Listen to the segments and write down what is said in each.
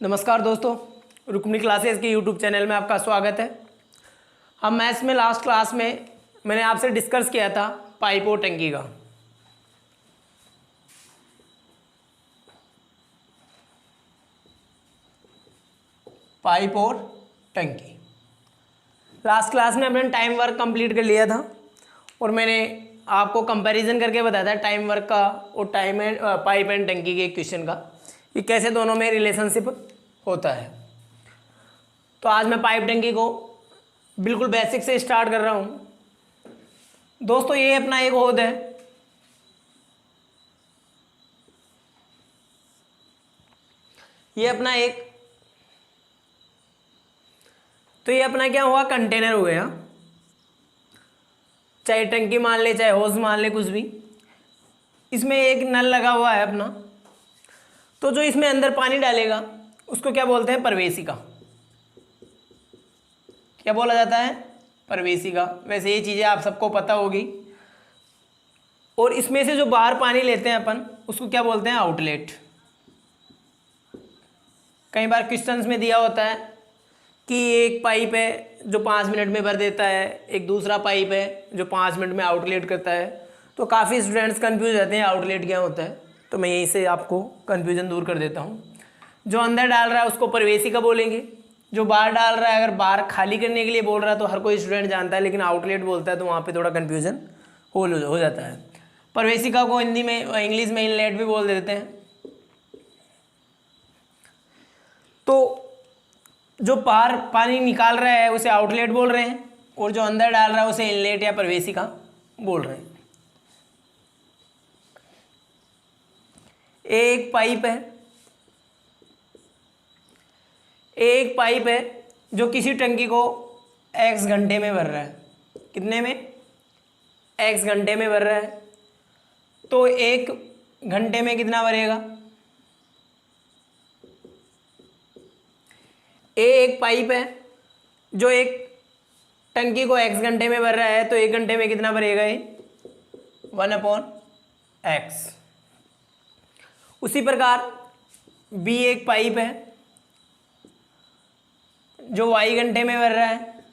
नमस्कार दोस्तों, रुक्मिणी क्लासेस के यूट्यूब चैनल में आपका स्वागत है। हम मैथ्स में लास्ट क्लास में मैंने आपसे डिस्कस किया था पाइप और टंकी का। पाइप और टंकी लास्ट क्लास में हमने टाइम वर्क कंप्लीट कर लिया था और मैंने आपको कंपैरिजन करके बताया था टाइम वर्क का और टाइम एंड पाइप एंड टंकी के क्वेश्चन का कि कैसे दोनों में रिलेशनशिप होता है। तो आज मैं पाइप टंकी को बिल्कुल बेसिक से स्टार्ट कर रहा हूँ। दोस्तों ये अपना एक होद है, ये अपना एक, तो ये अपना क्या हुआ, कंटेनर हो गया, चाहे टंकी मान ले चाहे होज मान ले, कुछ भी। इसमें एक नल लगा हुआ है अपना, तो जो इसमें अंदर पानी डालेगा उसको क्या बोलते हैं, प्रवेशिका। क्या बोला जाता है, प्रवेशिका। वैसे ये चीज़ें आप सबको पता होगी। और इसमें से जो बाहर पानी लेते हैं अपन उसको क्या बोलते हैं, आउटलेट। कई बार क्वेश्चंस में दिया होता है कि एक पाइप है जो 5 मिनट में भर देता है, एक दूसरा पाइप है जो 5 मिनट में आउटलेट करता है। तो काफ़ी स्टूडेंट्स कंफ्यूज रहते हैं आउटलेट क्या होता है। तो मैं यहीं से आपको कंफ्यूजन दूर कर देता हूँ। जो अंदर डाल रहा है उसको प्रवेशिका बोलेंगे, जो बाहर डाल रहा है, अगर बाहर खाली करने के लिए बोल रहा है तो हर कोई स्टूडेंट जानता है, लेकिन आउटलेट बोलता है तो वहाँ पे थोड़ा कन्फ्यूजन हो जाता है। प्रवेशिका को हिंदी में, इंग्लिश में इनलेट भी बोल देते हैं। तो जो बाहर पानी निकाल रहा है उसे आउटलेट बोल रहे हैं और जो अंदर डाल रहा है उसे इनलेट या प्रवेशिका बोल रहे हैं। एक पाइप है जो किसी टंकी को x घंटे में भर रहा है। कितने में, x घंटे में भर रहा है। तो 1 घंटे में कितना भरेगा। एक पाइप है जो एक टंकी को x घंटे में भर रहा है, तो 1 घंटे में कितना भरेगा ये, 1/x। उसी प्रकार b एक पाइप है जो y घंटे में भर रहा है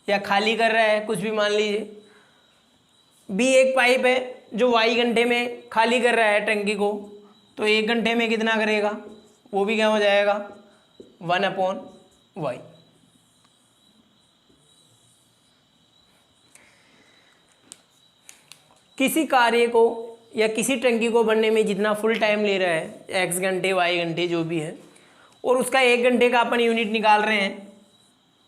या खाली कर रहा है, कुछ भी मान लीजिए। b एक पाइप है जो y घंटे में खाली कर रहा है टंकी को, तो 1 घंटे में कितना करेगा, वो भी क्या हो जाएगा, 1/y। किसी कार्य को या किसी टंकी को बनने में जितना फुल टाइम ले रहा है, x घंटे y घंटे जो भी है, और उसका 1 घंटे का अपन यूनिट निकाल रहे हैं,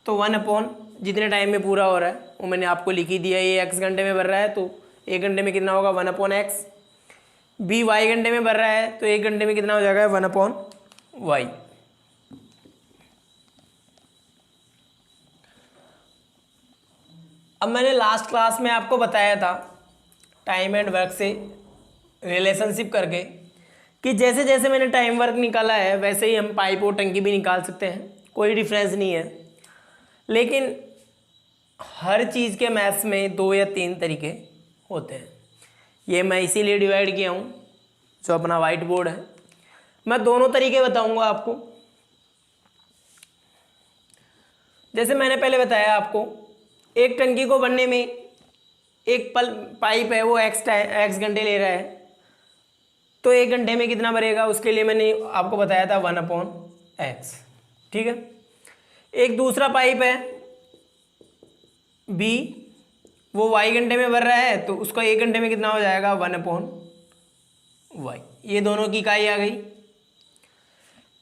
तो 1/ जितने टाइम में पूरा हो रहा है वो मैंने आपको लिख ही दिया। ये x घंटे में भर रहा है तो 1 घंटे में कितना होगा, 1/x। b y घंटे में भर रहा है तो 1 घंटे में कितना हो जाएगा, 1/y। अब मैंने लास्ट क्लास में आपको बताया था टाइम एंड वर्क से रिलेशनशिप करके कि जैसे जैसे मैंने टाइम वर्क निकाला है वैसे ही हम पाइप और टंकी भी निकाल सकते हैं, कोई डिफरेंस नहीं है। लेकिन हर चीज़ के मैथ्स में 2 या 3 तरीके होते हैं। ये मैं इसीलिए डिवाइड किया हूँ, जो अपना वाइट बोर्ड है। मैं दोनों तरीके बताऊँगा आपको। जैसे मैंने पहले बताया आपको, एक टंकी को बनने में एक पाइप है वो x घंटे ले रहा है, तो 1 घंटे में कितना भरेगा, उसके लिए मैंने आपको बताया था 1/x। ठीक है। एक दूसरा पाइप है b, वो y घंटे में भर रहा है, तो उसका 1 घंटे में कितना हो जाएगा, 1/y। ये दोनों की इकाई आ गई।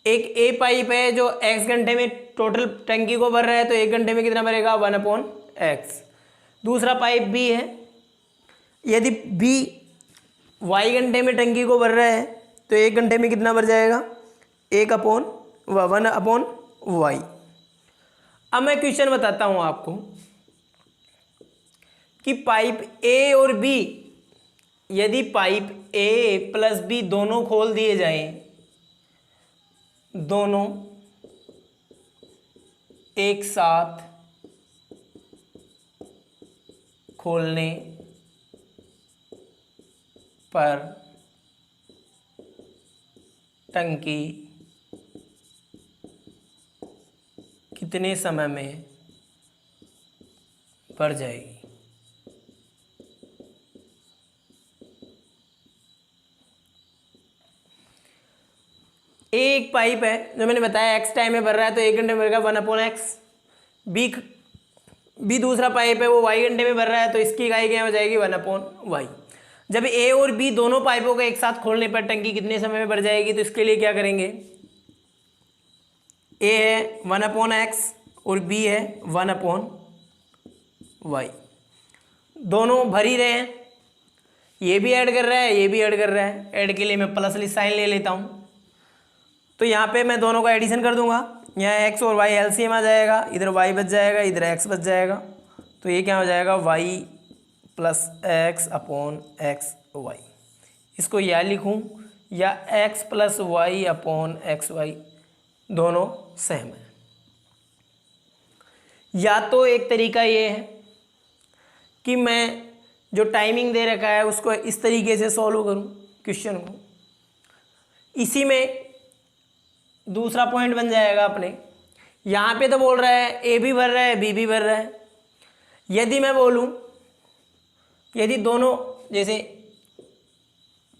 एक a पाइप है जो x घंटे में टोटल टंकी को भर रहा है, तो 1 घंटे में कितना भरेगा, 1/x। दूसरा पाइप b है, यदि b y घंटे में टंकी को भर रहा है तो 1 घंटे में कितना भर जाएगा, 1/y। अब मैं क्वेश्चन बताता हूं आपको कि पाइप a और b, यदि पाइप a प्लस b दोनों खोल दिए जाएं, दोनों एक साथ खोलने पर टंकी कितने समय में भर जाएगी। एक पाइप है जो मैंने बताया एक्स टाइम में भर रहा है तो 1 घंटे में भरेगा 1/x। बी दूसरा पाइप है वो y घंटे में भर रहा है तो इसकी इकाई क्या हो जाएगी 1/y। जब ए और बी दोनों पाइपों को एक साथ खोलने पर टंकी कितने समय में भर जाएगी, तो इसके लिए क्या करेंगे, ए है 1/x और बी है 1/y। दोनों भर ही रहे हैं, ये भी ऐड कर रहा है ये भी ऐड कर रहा है। ऐड के लिए मैं प्लस साइन ले लेता हूँ, तो यहाँ पे मैं दोनों का एडिशन कर दूंगा। यहाँ x और y एलसीएम आ जाएगा, इधर y बच जाएगा इधर x बच जाएगा, तो ये क्या हो जाएगा y + x/xy। इसको या लिखूँ या x + y/xy, दोनों सेम है। या तो एक तरीका ये है कि मैं जो टाइमिंग दे रखा है उसको इस तरीके से सॉल्व करूँ क्वेश्चन को, इसी में दूसरा पॉइंट बन जाएगा अपने। यहाँ पे तो बोल रहा है ए भी भर रहा है बी भी भर रहा है। यदि मैं बोलूँ, यदि दोनों जैसे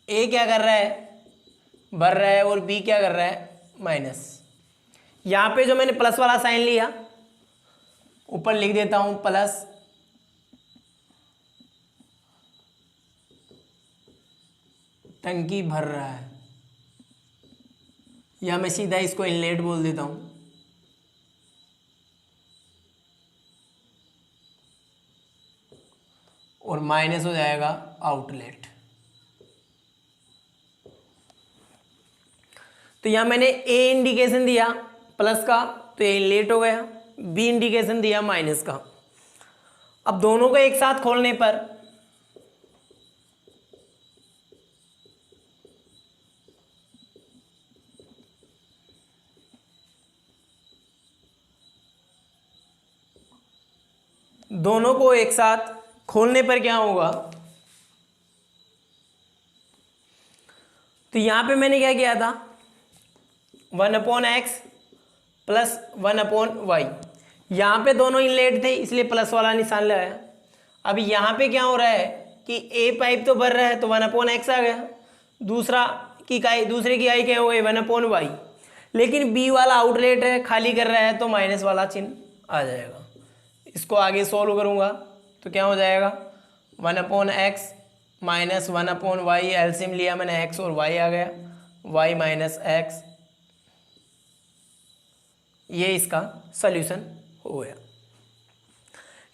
ए क्या कर रहा है भर रहा है और बी क्या कर रहा है माइनस, यहाँ पे जो मैंने प्लस वाला साइन लिया ऊपर लिख देता हूँ प्लस, टंकी भर रहा है, या मैं सीधा इसको इनलेट बोल देता हूँ। और माइनस हो जाएगा आउटलेट। तो यहां मैंने ए इंडिकेशन दिया प्लस का तो ये इनलेट हो गया, बी इंडिकेशन दिया माइनस का। अब दोनों को एक साथ खोलने पर क्या होगा, तो यहां पे मैंने क्या किया था 1/x + 1/y। यहां पे दोनों इनलेट थे इसलिए प्लस वाला निशान लगाया। अब यहां पे क्या हो रहा है कि ए पाइप तो भर रहा है तो 1/x आ गया, दूसरे की इकाई क्या हो गई 1/y, लेकिन बी वाला आउटलेट है खाली कर रहा है तो माइनस वाला चिन्ह आ जाएगा। इसको आगे सोल्व करूंगा तो क्या हो जाएगा 1/x - 1/y, एलसीएम लिया मैंने x और y आ गया, y - x, ये इसका सॉल्यूशन हो गया।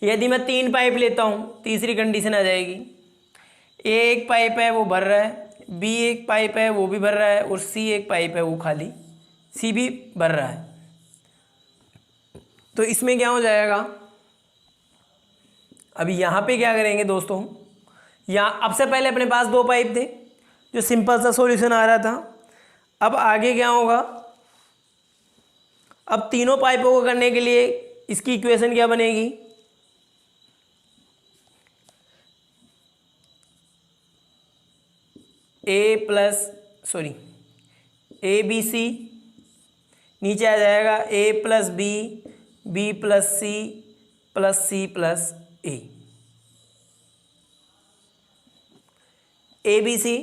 यदि मैं 3 पाइप लेता हूँ तीसरी कंडीशन आ जाएगी, ए एक पाइप है वो भर रहा है, बी एक पाइप है वो भी भर रहा है और सी एक पाइप है वो खाली सी भी भर रहा है। तो इसमें क्या हो जाएगा, अभी यहाँ पे क्या करेंगे दोस्तों, यहाँ अब से पहले अपने पास 2 पाइप थे जो सिंपल सा सॉल्यूशन आ रहा था। अब आगे क्या होगा, अब तीनों पाइपों को करने के लिए इसकी इक्वेशन क्या बनेगी, ए बी सी, नीचे आ जाएगा a + b, b + c + c + a, A B C,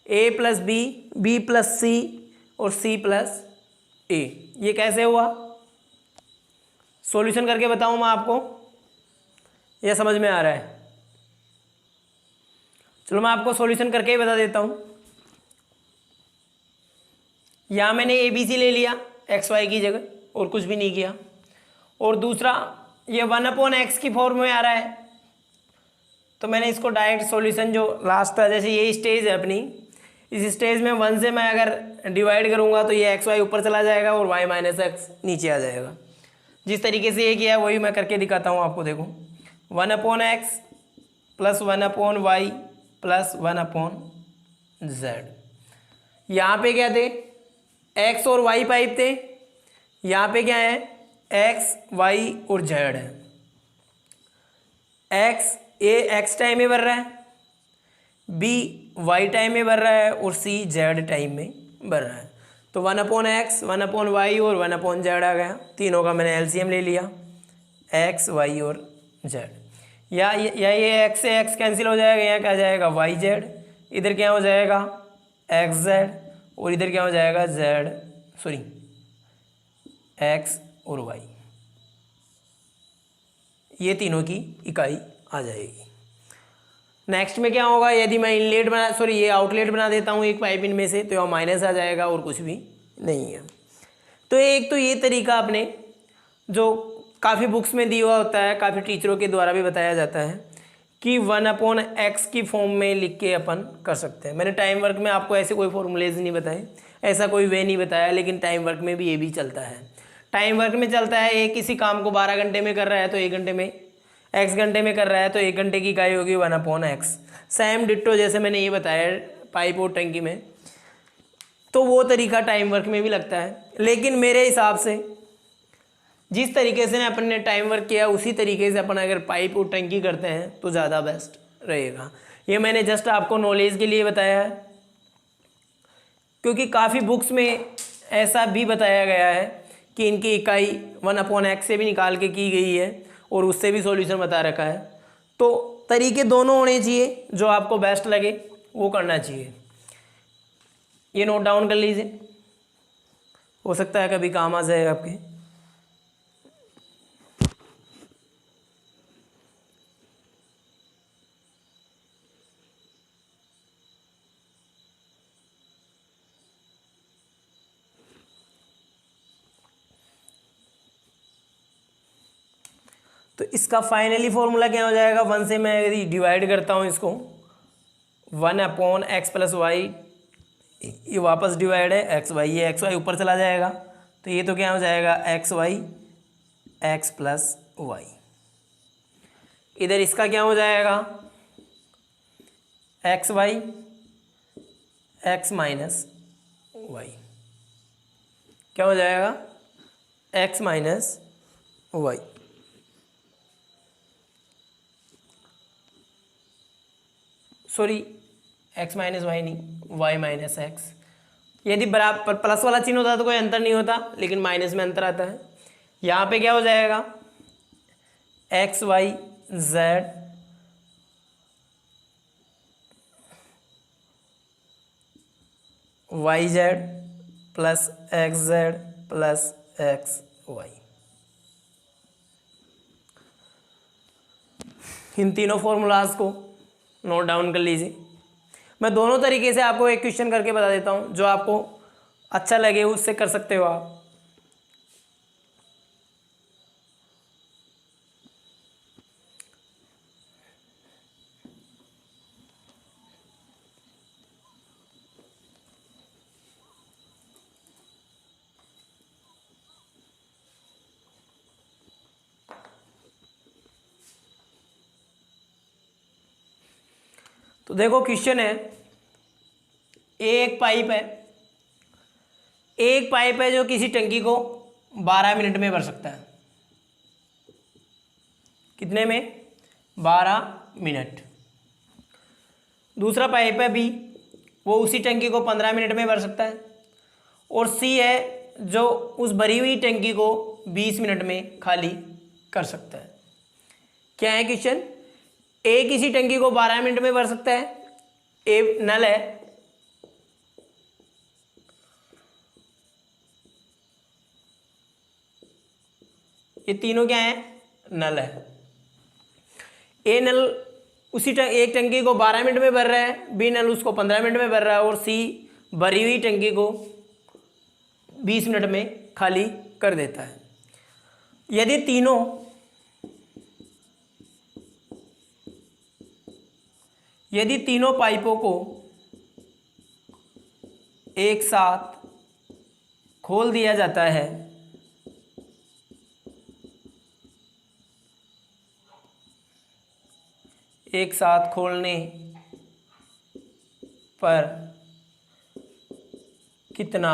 a + b, b + c और c + a। ये कैसे हुआ, सॉल्यूशन करके बताऊं मैं आपको या समझ में आ रहा है? चलो मैं आपको सॉल्यूशन करके ही बता देता हूं। यहां मैंने ए बी सी ले लिया एक्स वाई की जगह और कुछ भी नहीं किया, और दूसरा ये 1/x की फॉर्म में आ रहा है तो मैंने इसको डायरेक्ट सॉल्यूशन जो लास्ट था, जैसे ये स्टेज है अपनी, इस स्टेज में 1 से मैं अगर डिवाइड करूंगा तो ये xy ऊपर चला जाएगा और y - x नीचे आ जाएगा। जिस तरीके से ये किया वही मैं करके दिखाता हूँ आपको। देखो 1/x + 1/y + 1/z। यहाँ पे क्या थे x और y पाइप थे, यहाँ पे क्या है x y और z है। x टाइम में भर रहा है, b y टाइम में भर रहा है और c z टाइम में भर रहा है। तो 1/x 1/y और 1/z आ गया। तीनों का मैंने एलसीएम ले लिया, x y और z। या ये x से x कैंसिल हो जाएगा, यहाँ क्या जाएगा yz, इधर क्या हो जाएगा xz और इधर क्या हो जाएगा x और y। ये तीनों की इकाई आ जाएगी। नेक्स्ट में क्या होगा, यदि मैं ये आउटलेट बना देता हूँ एक पाइप इनमें से, तो यहाँ माइनस आ जाएगा और कुछ भी नहीं है। तो एक तो ये तरीका आपने जो काफ़ी बुक्स में दिया हुआ होता है, काफ़ी टीचरों के द्वारा भी बताया जाता है कि 1/x की फॉर्म में लिख के अपन कर सकते हैं। मैंने टाइम वर्क में आपको ऐसे कोई फॉर्मूलेज नहीं बताए, ऐसा कोई वे नहीं बताया, लेकिन टाइम वर्क में भी ये भी चलता है। टाइम वर्क में चलता है, एक किसी काम को 12 घंटे में कर रहा है तो 1 घंटे में, x घंटे में कर रहा है तो 1 घंटे की इकाई होगी 1/x। सेम डिट्टो जैसे मैंने ये बताया पाइप और टंकी में, तो वो तरीका टाइम वर्क में भी लगता है। लेकिन मेरे हिसाब से जिस तरीके से अपन ने टाइम वर्क किया उसी तरीके से अपन अगर पाइप और टंकी करते हैं तो ज़्यादा बेस्ट रहेगा। ये मैंने जस्ट आपको नॉलेज के लिए बताया है, क्योंकि काफ़ी बुक्स में ऐसा भी बताया गया है कि इनकी इकाई 1/x से भी निकाल के की गई है और उससे भी सॉल्यूशन बता रखा है। तो तरीके दोनों होने चाहिए, जो आपको बेस्ट लगे वो करना चाहिए। ये नोट डाउन कर लीजिए, हो सकता है कभी काम आ जाए आपके। तो इसका फाइनली फॉर्मूला क्या हो जाएगा, 1 से मैं यदि डिवाइड करता हूँ इसको 1/x + y, ये वापस डिवाइड है x y, ये x y ऊपर चला जाएगा तो ये तो क्या हो जाएगा x y x + y। इधर इसका क्या हो जाएगा x y x - y, क्या हो जाएगा x - y। Sorry x - y नहीं, y - x। यदि बराबर प्लस वाला चिन्ह होता तो कोई अंतर नहीं होता, लेकिन माइनस में अंतर आता है। यहाँ पे क्या हो जाएगा x y z y z plus x z plus x y। इन तीनों फॉर्मूलाज को नोट डाउन कर लीजिए। मैं दोनों तरीके से आपको एक क्वेश्चन करके बता देता हूँ, जो आपको अच्छा लगे उससे कर सकते हो आप। तो देखो क्वेश्चन है, एक पाइप है जो किसी टंकी को 12 मिनट में भर सकता है। कितने में 12 मिनट। दूसरा पाइप है बी, वो उसी टंकी को 15 मिनट में भर सकता है। और सी है जो उस भरी हुई टंकी को 20 मिनट में खाली कर सकता है। क्या है क्वेश्चन, ए किसी टंकी को 12 मिनट में भर सकता है, ए नल है, ये तीनों क्या है नल है। ए नल एक टंकी को 12 मिनट में भर रहा है, बी नल उसको 15 मिनट में भर रहा है और सी भरी हुई टंकी को 20 मिनट में खाली कर देता है। यदि तीनों पाइपों को एक साथ खोल दिया जाता है एक साथ खोलने पर कितना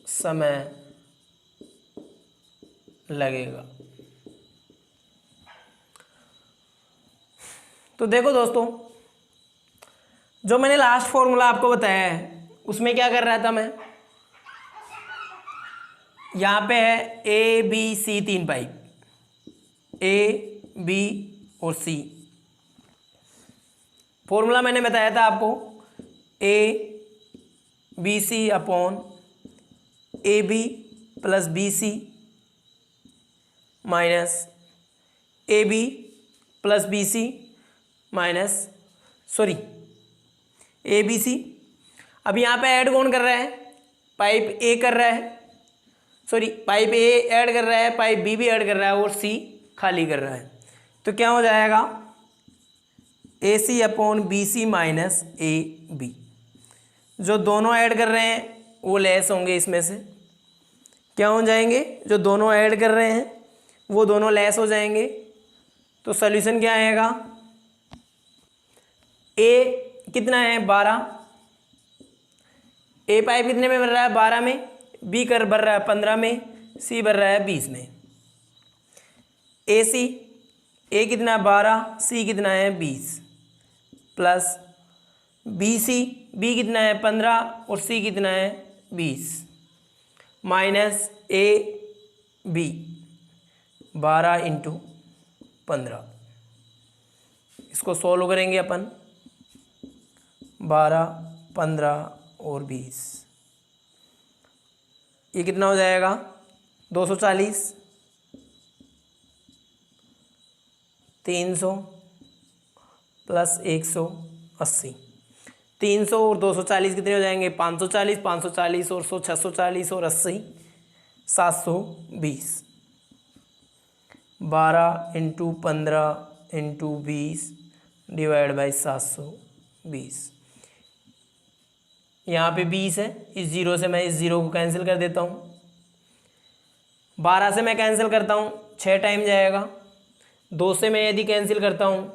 समय लगेगा। तो देखो दोस्तों, जो मैंने लास्ट फॉर्मूला आपको बताया है उसमें क्या कर रहा था मैं, यहाँ पे है A B C 3 pipe, A B और सी। फॉर्मूला मैंने बताया था आपको, A B C upon A B plus B C minus A B plus B C minus A B C. अब यहाँ पे ऐड कौन कर रहा है, पाइप ए कर रहा है, पाइप ए ऐड कर रहा है, पाइप बी भी ऐड कर रहा है और सी खाली कर रहा है। तो क्या हो जाएगा, a c upon b C minus A b. जो दोनों ऐड कर रहे हैं वो लेस होंगे, इसमें से क्या हो जाएंगे, जो दोनों ऐड कर रहे हैं वो दोनों लेस हो जाएंगे। तो सॉल्यूशन क्या आएगा, ए कितना है 12, ए पाइप कितने में भर रहा है 12 में, बी कर भर रहा है 15 में, सी भर रहा है 20 में। ए सी, ए कितना है 12, सी कितना है 20 प्लस बी सी, बी कितना है 15 और सी कितना है 20 माइनस ए बी 12 इंटू 15। इसको सोल्व करेंगे अपन, 12, 15 और 20, ये कितना हो जाएगा 240, 300 प्लस 180, 300 और 240 कितने हो जाएंगे 540, 540 और 100 640 और 80 720। 12 इंटू 15 इंटू 20 डिवाइड बाई 720। यहाँ पे 20 है, इस जीरो से मैं इस जीरो को कैंसिल कर देता हूँ। 12 से मैं कैंसिल करता हूँ 6 टाइम जाएगा, 2 से मैं यदि कैंसिल करता हूँ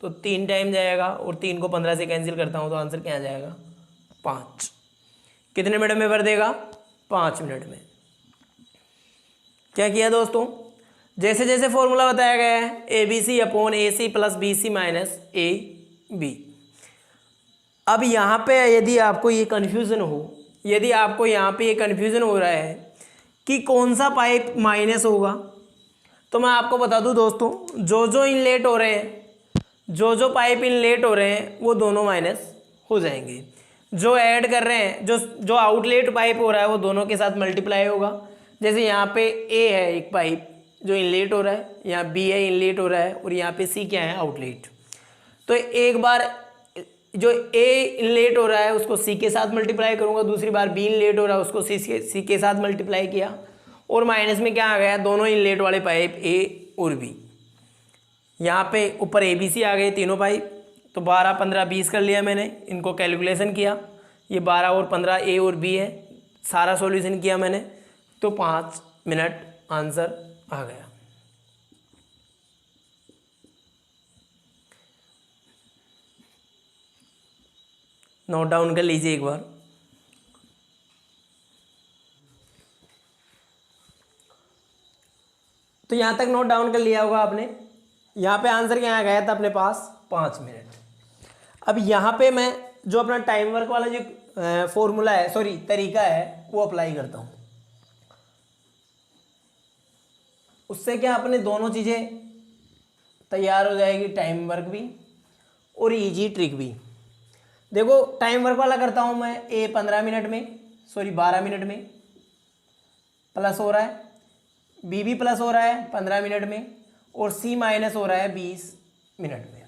तो 3 टाइम जाएगा और 3 को 15 से कैंसिल करता हूँ तो आंसर क्या आ जाएगा 5। कितने मिनट में भर देगा 5 मिनट में। क्या किया दोस्तों, जैसे जैसे फॉर्मूला बताया गया है A B C upon A C plus B C minus A B. अब यहाँ पे यदि आपको ये कन्फ्यूज़न हो, यदि आपको यहाँ पे ये कन्फ्यूज़न हो रहा है कि कौन सा पाइप माइनस होगा, तो मैं आपको बता दूँ दोस्तों, जो इनलेट हो रहे हैं, जो पाइप इनलेट हो रहे हैं वो दोनों माइनस हो जाएंगे। जो ऐड कर रहे हैं, जो आउटलेट पाइप हो रहा है वो दोनों के साथ मल्टीप्लाई होगा। जैसे यहाँ पे ए है एक पाइप जो इनलेट हो रहा है, यहाँ बी है इनलेट हो रहा है और यहाँ पे सी क्या है आउटलेट। तो एक बार जो ए इनलेट हो रहा है उसको सी के साथ मल्टीप्लाई करूँगा, दूसरी बार बी इनलेट हो रहा है उसको सी के साथ मल्टीप्लाई किया और माइनस में क्या आ गया, दोनों इनलेट वाले पाइप ए और बी। यहाँ पे ऊपर ए बी सी आ गए तीनों पाइप। तो 12, 15, 20 कर लिया मैंने, इनको कैलकुलेशन किया, ये 12 और 15 ए और बी है, सारा सॉल्यूशन किया मैंने, तो 5 मिनट आंसर आ गया। नोट डाउन कर लीजिए एक बार। तो यहाँ तक नोट डाउन कर लिया होगा आपने। यहाँ पे आंसर क्या आ गया था अपने पास 5 मिनट। अब यहाँ पे मैं जो अपना टाइम वर्क वाला जो फॉर्मूला है, तरीका है, वो अप्लाई करता हूँ। उससे क्या अपने दोनों चीज़ें तैयार हो जाएगी, टाइम वर्क भी और इजी ट्रिक भी। देखो टाइम वर्क वाला करता हूँ मैं, ए 15 मिनट में 12 मिनट में प्लस हो रहा है, बी भी प्लस हो रहा है 15 मिनट में और सी माइनस हो रहा है 20 मिनट में।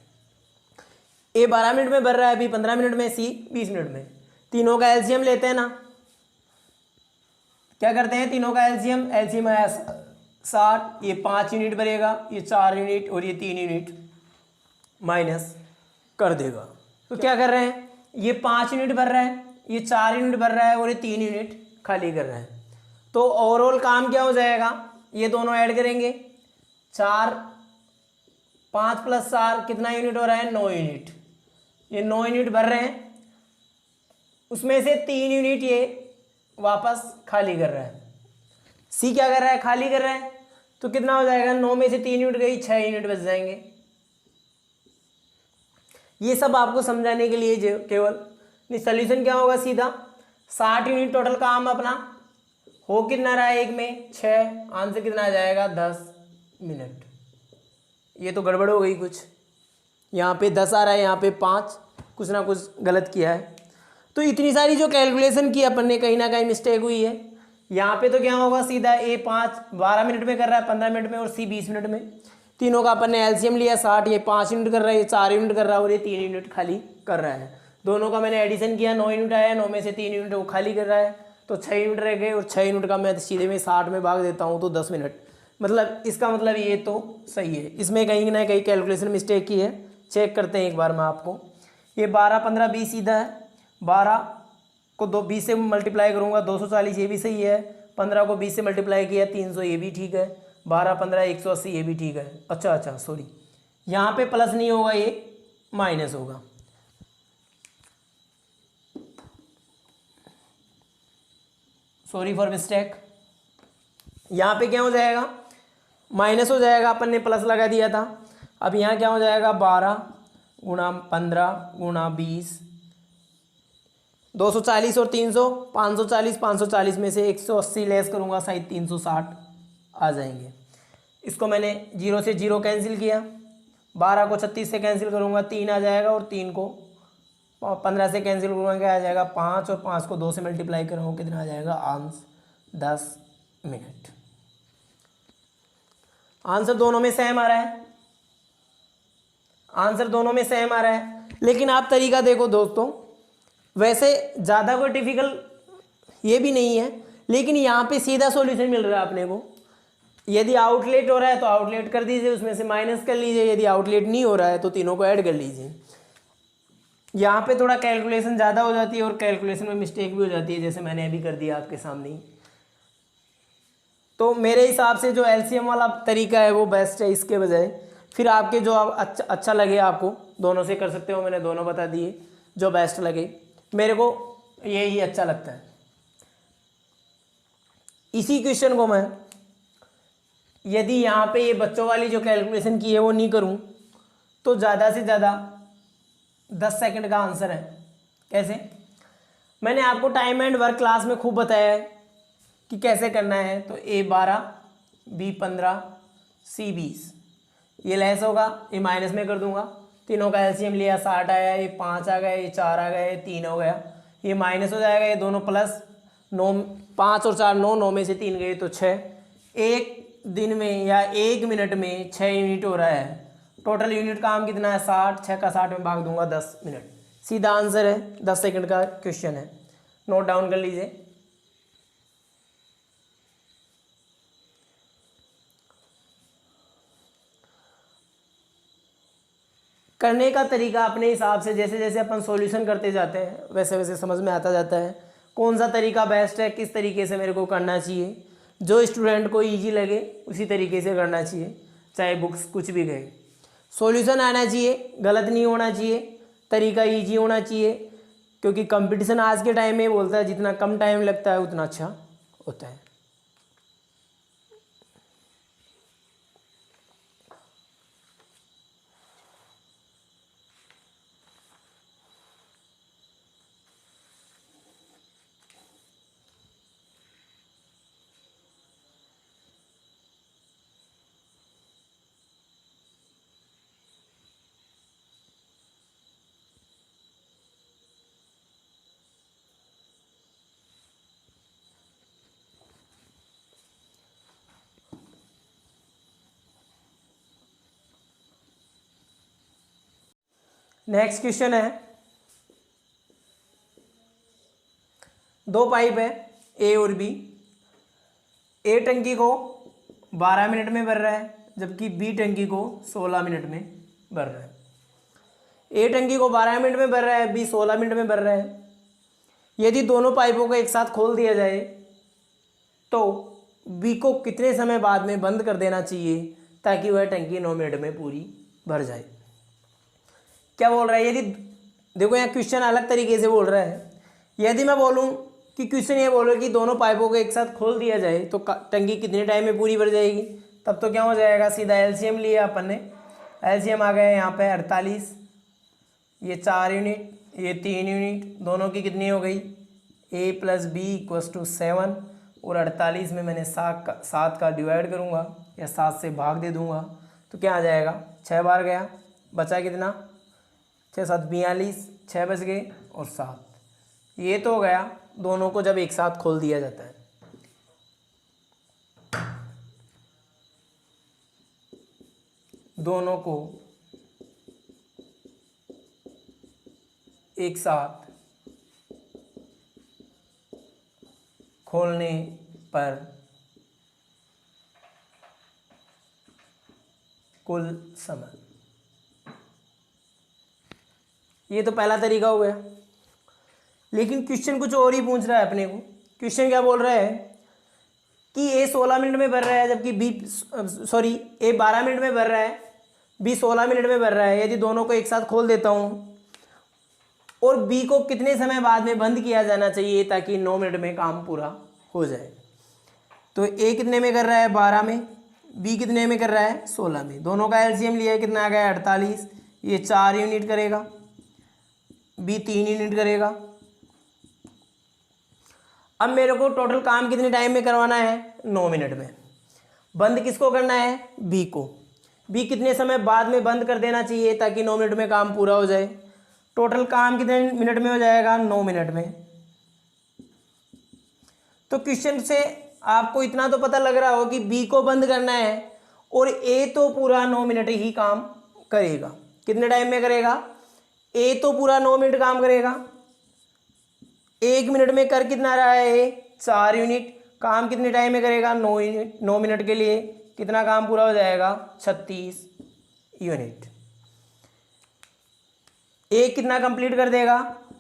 ए 12 मिनट में भर रहा है, बी 15 मिनट में, सी 20 मिनट में। तीनों का एलसीएम लेते हैं ना, क्या करते हैं तीनों का एलसीएम आया 60, ये 5 यूनिट भरेगा, ये 4 यूनिट और ये 3 यूनिट माइनस कर देगा। तो क्या कर रहे हैं, ये 5 यूनिट भर रहा है, ये 4 यूनिट भर रहा है और ये 3 यूनिट खाली कर रहा है। तो ओवरऑल काम क्या हो जाएगा, ये दोनों ऐड करेंगे, 4, 5 प्लस 4 कितना यूनिट हो रहा है 9 यूनिट। ये 9 यूनिट भर रहे हैं, उसमें से 3 यूनिट ये वापस खाली कर रहा है। सी क्या कर रहा है, खाली कर रहा है। तो कितना हो जाएगा, 9 में से 3 यूनिट गई, 6 यूनिट बच जाएंगे। ये सब आपको समझाने के लिए केवल। सोल्यूशन क्या होगा, सीधा 60 यूनिट टोटल काम अपना हो कितना रहा है एक में 6, आंसर कितना आ जाएगा 10 मिनट। ये तो गड़बड़ हो गई कुछ, यहाँ पे 10 आ रहा है, यहाँ पे 5, कुछ ना कुछ गलत किया है। तो इतनी सारी जो कैलकुलेशन की अपन ने कहीं ना कहीं मिस्टेक हुई है। यहाँ पे तो क्या होगा सीधा A5 12 मिनट में कर रहा है 15 मिनट में, और C 20 मिनट में। तीनों का अपन ने एलसीएम लिया 60, ये 5 यूनिट कर रहा है, ये 4 यूनिट कर रहा है, और ये 3 यूनिट खाली कर रहा है। दोनों का मैंने एडिशन किया 9 यूनिट आया, 9 में से 3 यूनिट वो खाली कर रहा है, तो 6 यूनिट रह गए, और 6 यूनिट का मैं सीधे में 60 में भाग देता हूँ तो 10 मिनट। मतलब इसका मतलब ये तो सही है, इसमें कहीं ना कहीं कैलकुलेशन मिस्टेक की है। चेक करते हैं एक बार मैं आपको। ये 12 15 20 सीधा है, 12 को 20 से मल्टीप्लाई करूँगा 240, ये भी सही है। 15 को 20 से मल्टीप्लाई किया 300, ये भी ठीक है। 12 15 180, ये भी ठीक है। अच्छा सॉरी, यहाँ पे प्लस नहीं होगा, ये माइनस होगा। Sorry for mistake. यहाँ पे क्या हो जाएगा, माइनस हो जाएगा, अपन ने प्लस लगा दिया था। अब यहाँ क्या हो जाएगा 12 गुणा 15 गुणा 20, 240 और 300 540, 540 में से 180 लेस करूँगा शायद 360 आ जाएंगे। इसको मैंने 0 से 0 कैंसिल किया, 12 को 36 से कैंसिल करूँगा 3 आ जाएगा, और 3 को 15 से कैंसिल करूँगा क्या आ जाएगा 5, और 5 को 2 से मल्टीप्लाई करूँगा कितना आ जाएगा आंसर 10 मिनट। आंसर दोनों में सेम आ रहा है, आंसर दोनों में सेम आ रहा है। लेकिन आप तरीका देखो दोस्तों, वैसे ज़्यादा कोई डिफिकल्ट ये भी नहीं है, लेकिन यहाँ पे सीधा सॉल्यूशन मिल रहा है अपने को। यदि आउटलेट हो रहा है तो आउटलेट कर दीजिए, उसमें से माइनस कर लीजिए, यदि आउटलेट नहीं हो रहा है तो तीनों को ऐड कर लीजिए। यहाँ पे थोड़ा कैलकुलेशन ज़्यादा हो जाती है, और कैलकुलेशन में मिस्टेक भी हो जाती है, जैसे मैंने अभी कर दिया आपके सामने ही। तो मेरे हिसाब से जो एलसीएम वाला तरीका है वो बेस्ट है इसके बजाय। फिर आपके जो अच्छा लगे आपको, दोनों से कर सकते हो, मैंने दोनों बता दिए, जो बेस्ट लगे। मेरे को यही अच्छा लगता है। इसी क्वेश्चन को मैं यदि यहाँ पे ये बच्चों वाली जो कैलकुलेशन की है वो नहीं करूँ तो ज़्यादा से ज़्यादा 10 सेकंड का आंसर है। कैसे? मैंने आपको टाइम एंड वर्क क्लास में खूब बताया है कि कैसे करना है। तो A12 B15 C20, ये लेस होगा, ये माइनस में कर दूंगा। तीनों का एलसीएम लिया 60 आया, ये 5 आ गया, ये 4 आ गया, ये 3 हो गया, ये माइनस हो जाएगा, ये दोनों प्लस। 9 5 और 4 9, 9 में से 3 गए तो 6। एक दिन में या 1 मिनट में 6 यूनिट हो रहा है। टोटल यूनिट काम कितना है 60, 6 का 60 में भाग दूंगा 10 मिनट। सीधा आंसर है, 10 सेकंड का क्वेश्चन है, नोट डाउन कर लीजिए। करने का तरीका अपने हिसाब से, जैसे जैसे अपन सॉल्यूशन करते जाते हैं वैसे वैसे समझ में आता जाता है कौन सा तरीका बेस्ट है, किस तरीके से मेरे को करना चाहिए। जो स्टूडेंट को इजी लगे उसी तरीके से करना चाहिए, चाहे बुक्स कुछ भी गए। सॉल्यूशन आना चाहिए, गलत नहीं होना चाहिए, तरीका इजी होना चाहिए, क्योंकि कंपटीशन आज के टाइम में बोलता है जितना कम टाइम लगता है उतना अच्छा होता है। नेक्स्ट क्वेश्चन है, दो पाइप है ए और बी। ए टंकी को 12 मिनट में भर रहा है, जबकि बी टंकी को 16 मिनट में भर रहा है। ए टंकी को 12 मिनट में भर रहा है, बी 16 मिनट में भर रहा है। यदि दोनों पाइपों को एक साथ खोल दिया जाए तो बी को कितने समय बाद में बंद कर देना चाहिए ताकि वह टंकी 9 मिनट में पूरी भर जाए। क्या बोल रहा है, यदि देखो यहाँ क्वेश्चन अलग तरीके से बोल रहा है। यदि मैं बोलूँ कि क्वेश्चन ये बोल रहा है कि दोनों पाइपों को एक साथ खोल दिया जाए तो टंकी कितने टाइम में पूरी भर जाएगी, तब तो क्या हो जाएगा, सीधा एलसीएम लिया अपन ने, एलसीएम आ गया यहाँ पे 48, ये 4 यूनिट, ये 3 यूनिट, दोनों की कितनी हो गई a plus B equals to 7 और 48 में मैंने 7 का डिवाइड करूँगा या 7 से भाग दे दूँगा तो क्या आ जाएगा, 6 बार गया, बचा कितना, 6 7 42, 6 बच गए और 7। ये तो हो गया दोनों को जब एक साथ खोल दिया जाता है। दोनों को एक साथ खोलने पर कुल समय। ये तो पहला तरीका हो गया। लेकिन क्वेश्चन कुछ और ही पूछ रहा है अपने को। क्वेश्चन क्या बोल रहा है कि ए 16 मिनट में भर रहा है जबकि बी ए 12 मिनट में भर रहा है, बी 16 मिनट में भर रहा है। यदि दोनों को एक साथ खोल देता हूँ और बी को कितने समय बाद में बंद किया जाना चाहिए ताकि 9 मिनट में काम पूरा हो जाए। तो ए कितने में कर रहा है, 12 में, बी कितने में कर रहा है, 16 में। दोनों का एलसीएम लिया है, कितना आ गया, 48। ये 4 यूनिट करेगा, बी 3 यूनिट करेगा। अब मेरे को टोटल काम कितने टाइम में करवाना है, 9 मिनट में। बंद किसको करना है, बी को। बी कितने समय बाद में बंद कर देना चाहिए ताकि 9 मिनट में काम पूरा हो जाए। टोटल काम कितने मिनट में हो जाएगा, 9 मिनट में। तो क्वेश्चन से आपको इतना तो पता लग रहा हो कि बी को बंद करना है और ए तो पूरा 9 मिनट ही काम करेगा। कितने टाइम में करेगा, ए तो पूरा 9 मिनट काम करेगा। 1 मिनट में कर कितना रहा है ए, 4 यूनिट। काम कितने टाइम में करेगा, 9 यूनिट। 9 मिनट के लिए कितना काम पूरा हो जाएगा, 36 यूनिट। ए कितना कंप्लीट कर देगा,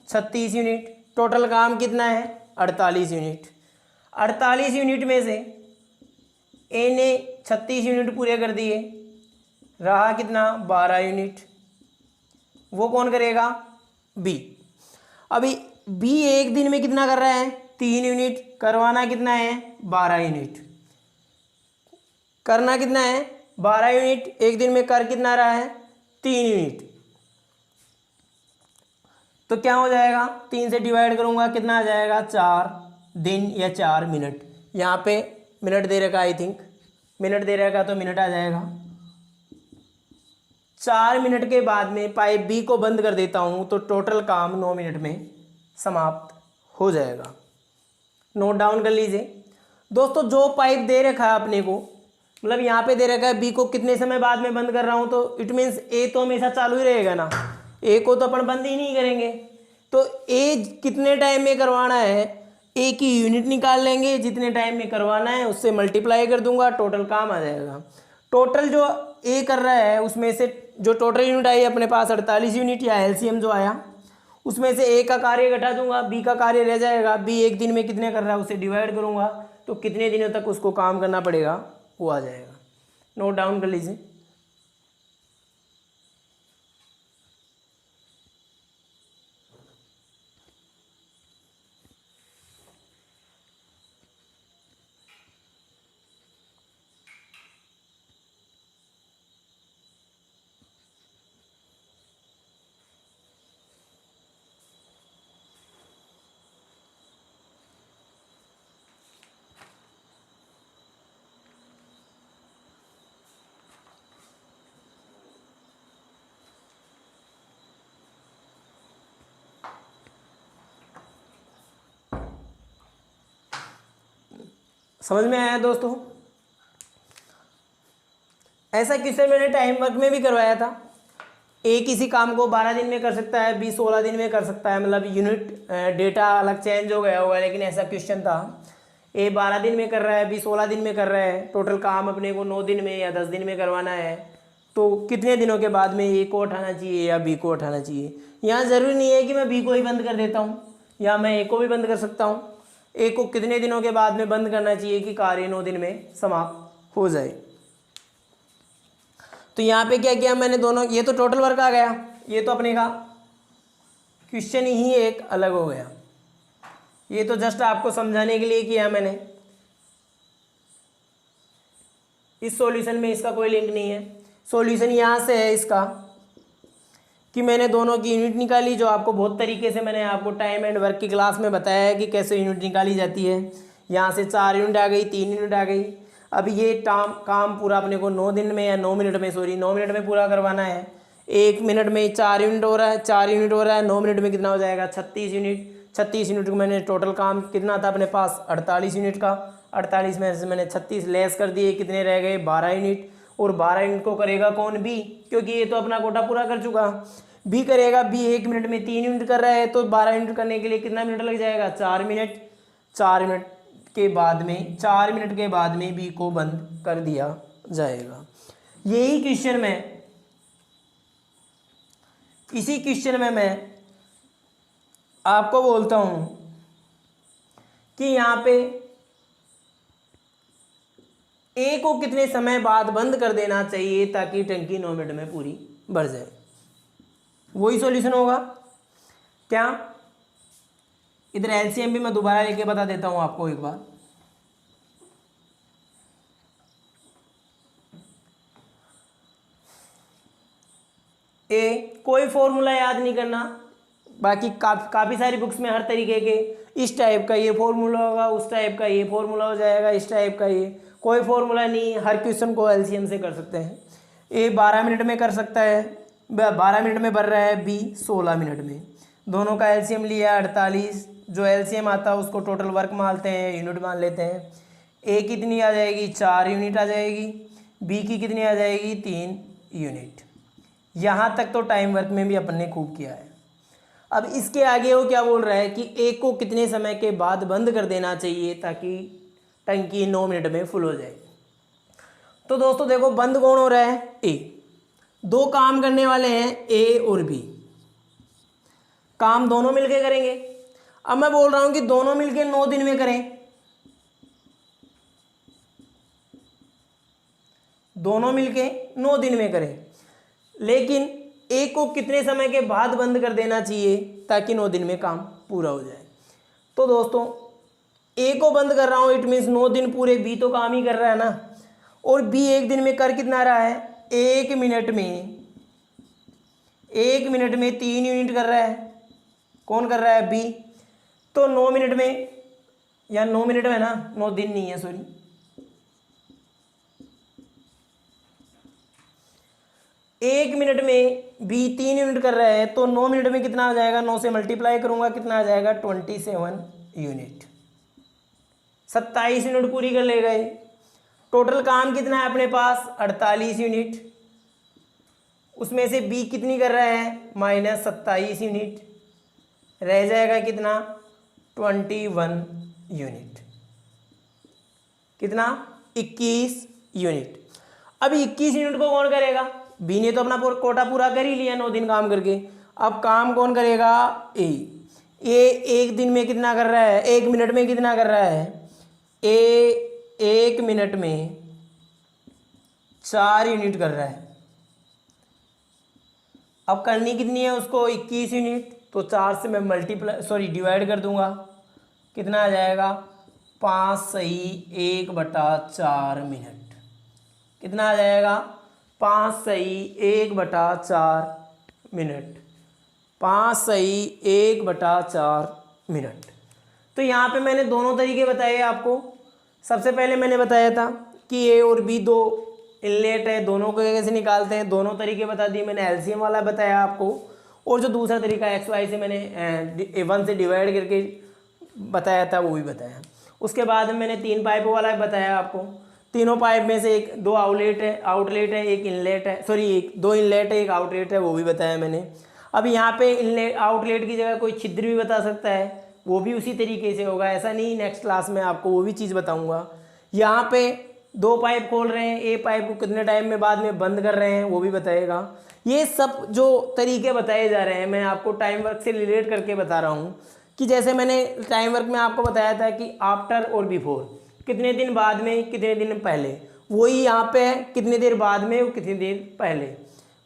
36 यूनिट। टोटल काम कितना है, 48 यूनिट। 48 यूनिट में से ए ने 36 यूनिट पूरे कर दिए, रहा कितना, 12 यूनिट। वो कौन करेगा, बी। अभी बी एक दिन में कितना कर रहा है, 3 यूनिट। करवाना कितना है, 12 यूनिट। करना कितना है, 12 यूनिट। एक दिन में कर कितना रहा है, 3 यूनिट। तो क्या हो जाएगा, 3 से डिवाइड करूंगा, कितना आ जाएगा, 4 दिन या 4 मिनट। यहाँ पे मिनट दे रखा, आई थिंक मिनट दे रखा, तो मिनट आ जाएगा। 4 मिनट के बाद में पाइप बी को बंद कर देता हूँ तो टोटल काम 9 मिनट में समाप्त हो जाएगा। नोट डाउन कर लीजिए दोस्तों। जो पाइप दे रखा है अपने को, मतलब यहाँ पे दे रखा है बी को कितने समय बाद में बंद कर रहा हूँ, तो इट मीन्स ए तो हमेशा चालू ही रहेगा ना, ए को तो अपन बंद ही नहीं करेंगे। तो ए कितने टाइम में करवाना है, ए की यूनिट निकाल लेंगे, जितने टाइम में करवाना है उससे मल्टीप्लाई कर दूंगा, टोटल काम आ जाएगा। टोटल जो ए कर रहा है उसमें से जो टोटल यूनिट आई अपने पास 48 यूनिट या एलसीएम जो आया, उसमें से ए का कार्य घटा दूंगा, बी का कार्य रह जाएगा। बी एक दिन में कितने कर रहा है उसे डिवाइड करूंगा, तो कितने दिनों तक उसको काम करना पड़ेगा वो आ जाएगा। नोट डाउन कर लीजिए। समझ में आया दोस्तों। ऐसा क्वेश्चन मैंने टाइम वर्क में भी करवाया था। ए किसी काम को 12 दिन में कर सकता है, बी 16 दिन में कर सकता है, मतलब यूनिट डेटा अलग चेंज हो गया होगा, लेकिन ऐसा क्वेश्चन था। ए 12 दिन में कर रहा है, बी 16 दिन में कर रहा है। टोटल काम अपने को 9 दिन में या 10 दिन में करवाना है, तो कितने दिनों के बाद में ए को उठाना चाहिए या बी को उठाना चाहिए। यहाँ ज़रूरी नहीं है कि मैं बी को ही बंद कर देता हूँ, या मैं ए को भी बंद कर सकता हूँ। ए को कितने दिनों के बाद में बंद करना चाहिए कि कार्य 9 दिन में समाप्त हो जाए। तो यहाँ पे क्या किया मैंने, दोनों, ये तो टोटल वर्क आ गया, ये तो अपने का क्वेश्चन ही एक अलग हो गया। ये तो जस्ट आपको समझाने के लिए किया मैंने। इस सॉल्यूशन में इसका कोई लिंक नहीं है। सॉल्यूशन यहाँ से है इसका, कि मैंने दोनों की यूनिट निकाली, जो आपको बहुत तरीके से मैंने आपको टाइम एंड वर्क की क्लास में बताया है कि कैसे यूनिट निकाली जाती है। यहाँ से 4 यूनिट आ गई, 3 यूनिट आ गई। अब ये काम पूरा अपने को 9 दिन में या 9 मिनट में, सॉरी 9 मिनट में पूरा करवाना है। 1 मिनट में 4 यूनिट हो रहा है, 4 यूनिट हो रहा है, 9 मिनट में कितना हो जाएगा 36 यूनिट। 36 यूनिट को मैंने टोटल काम कितना था अपने पास 48 यूनिट का, 48 में से मैंने 36 लेस कर दिए, कितने रह गए 12 यूनिट। और 12 यूनिट को करेगा कौन, बी, क्योंकि ये तो अपना कोटा पूरा कर चुका। बी करेगा, बी 1 मिनट में 3 यूनिट कर रहा है, तो 12 यूनिट करने के लिए कितना मिनट लग जाएगा 4 मिनट। 4 मिनट के बाद में 4 मिनट के बाद में बी को बंद कर दिया जाएगा। यही क्वेश्चन में, इसी क्वेश्चन में मैं आपको बोलता हूं कि यहाँ पे ए को कितने समय बाद बंद कर देना चाहिए ताकि टंकी 9 मिनट में पूरी भर जाए। वही सॉल्यूशन होगा क्या। इधर एलसीएम भी मैं दोबारा लेके बता देता हूं आपको एक बार। कोई फॉर्मूला याद नहीं करना, बाकी काफ़ी सारी बुक्स में हर तरीके के इस टाइप का ये फॉर्मूला होगा, उस टाइप का ये फॉर्मूला हो जाएगा, इस टाइप का ये, कोई फॉर्मूला नहीं, हर क्वेश्चन को एलसीएम से कर सकते हैं। ए 12 मिनट में कर सकता है, 12 मिनट में भर रहा है, बी 16 मिनट में। दोनों का एलसीएम लिया 48, जो एलसीएम आता है उसको टोटल वर्क मानते हैं, यूनिट मान लेते हैं। ए कितनी आ जाएगी 4 यूनिट आ जाएगी, बी की कितनी आ जाएगी 3 यूनिट। यहाँ तक तो टाइम वर्क में भी अपन ने खूब किया है। अब इसके आगे वो क्या बोल रहा है कि ए को कितने समय के बाद बंद कर देना चाहिए ताकि टंकी 9 मिनट में फुल हो जाए। तो दोस्तों देखो बंद कौन हो रहा है, ए। दो काम करने वाले हैं ए और बी, काम दोनों मिलके करेंगे। अब मैं बोल रहा हूं कि दोनों मिलके 9 दिन में करें, दोनों मिलके 9 दिन में करें, लेकिन ए को कितने समय के बाद बंद कर देना चाहिए ताकि 9 दिन में काम पूरा हो जाए। तो दोस्तों ए को बंद कर रहा हूं, इट मीन्स 9 दिन पूरे बी तो काम ही कर रहा है ना, और बी 1 दिन में कर कितना रहा है 1 मिनट में, 1 मिनट में 3 यूनिट कर रहा है। कौन कर रहा है, बी। तो 9 मिनट में, या 9 मिनट में ना, 9 दिन नहीं है सॉरी, 1 मिनट में बी 3 यूनिट कर रहा है, तो 9 मिनट में कितना आ जाएगा, 9 से मल्टीप्लाई करूंगा कितना आ जाएगा 27 यूनिट। 27 यूनिट पूरी कर ले गए। टोटल काम कितना है अपने पास 48 यूनिट, उसमें से बी कितनी कर रहा है -27 यूनिट, रह जाएगा कितना 21 यूनिट, कितना 21 यूनिट। अब 21 यूनिट को कौन करेगा, बी ने तो अपना कोटा पूरा कर ही लिया 9 दिन काम करके। अब काम कौन करेगा, ए 1 दिन में कितना कर रहा है, 1 मिनट में कितना कर रहा है, ए 1 मिनट में 4 यूनिट कर रहा है। अब करनी कितनी है उसको 21 यूनिट, तो 4 से मैं डिवाइड कर दूंगा, कितना आ जाएगा 5 सही 1/4 मिनट, कितना आ जाएगा 5 सही 1/4 मिनट, 5 सही 1/4 मिनट। तो यहाँ पे मैंने दोनों तरीके बताए आपको। सबसे पहले मैंने बताया था कि ए और बी दो इनलेट है, दोनों को कैसे निकालते हैं, दोनों तरीके बता दिए मैंने, एलसीएम वाला बताया आपको। और जो दूसरा तरीका एक्स वाई से मैंने 1 से डिवाइड करके बताया था वो भी बताया। उसके बाद मैंने 3 पाइपों वाला बताया आपको। तीनों पाइप में से 2 आउटलेट है, एक इनलेट है, सॉरी 2 इनलेट है, एक आउटलेट है, वो भी बताया मैंने। अब यहाँ पे इनलेट आउटलेट की जगह कोई छिद्र भी बता सकता है, वो भी उसी तरीके से होगा, ऐसा नहीं नेक्स्ट क्लास में आपको वो भी चीज़ बताऊँगा। यहाँ पे 2 पाइप खोल रहे हैं, ए पाइप को कितने टाइम में बाद में बंद कर रहे हैं वो भी बताएगा। ये सब जो तरीके बताए जा रहे हैं मैं आपको टाइम वर्क से रिलेट करके बता रहा हूँ कि जैसे मैंने टाइम वर्क में आपको बताया था कि आफ्टर और बिफोर, कितने दिन बाद में कितने दिन पहले, वही यहाँ पे है कितनी देर बाद में और कितनी देर पहले,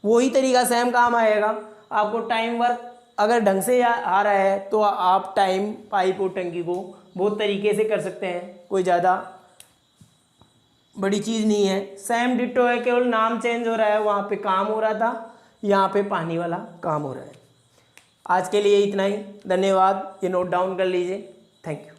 वही तरीका सेम काम आएगा। आपको टाइम वर्क अगर ढंग से आ रहा है तो आप टाइम पाइप और टंकी को बहुत तरीके से कर सकते हैं, कोई ज़्यादा बड़ी चीज़ नहीं है, सेम डिट्टो है, केवल नाम चेंज हो रहा है, वहाँ पे काम हो रहा था, यहाँ पे पानी वाला काम हो रहा है। आज के लिए इतना ही, धन्यवाद। ये नोट डाउन कर लीजिए। Thank you.